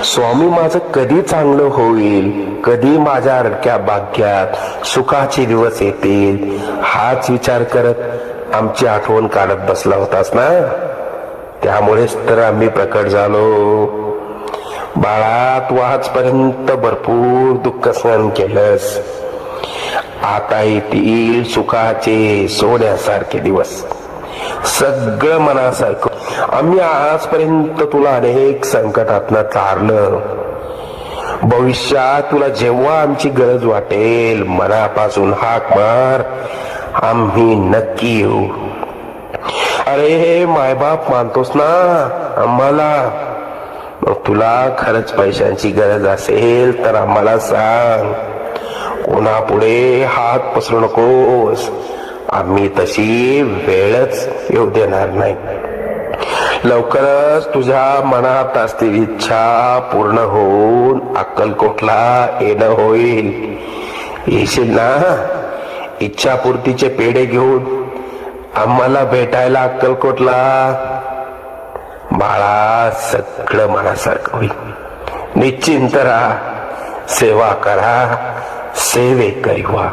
स्वामी माझं कधी चांगलं होईल, कधी माझ्या अडक्या भाग्यात सुखाचे दिवस येतील, हाच विचार करत आमची आठवण काढत बसला होतास ना. त्यामुळेच तर आम्ही प्रकट झालो. बाळा, तू आजपर्यंत भरपूर दुःख सहन केलंस. आता येतील सुखाचे सोन्यासारखे दिवस, सगळं मनासारखं. आम्ही आजपर्यंत तुला अनेक संकटातनं तारलं. भविष्यात तुला जेव्हा आमची गरज वाटेल मनापासून हाक मार, आम्ही नक्की येऊ. अरे मायबाप मानतोस ना आम्हाला, मग तुला खरंच पैशांची गरज असेल तर आम्हाला सांग. कोणापुढे हात पसरू नकोस. आम्ही तशी वेळच येऊ देणार नाही. लवकरच तुझ्या मनात असलेली इच्छा पूर्ण होऊन अक्कलकोटला येणं होईल. येशील ना इच्छापूर्तीचे पेढे घेऊन आम्हाला भेटायला अक्कलकोटला? बाळा, सगळं मनासारखं होईल. निश्चिंत राहा, सेवा करा, सेवेकरी व्हा.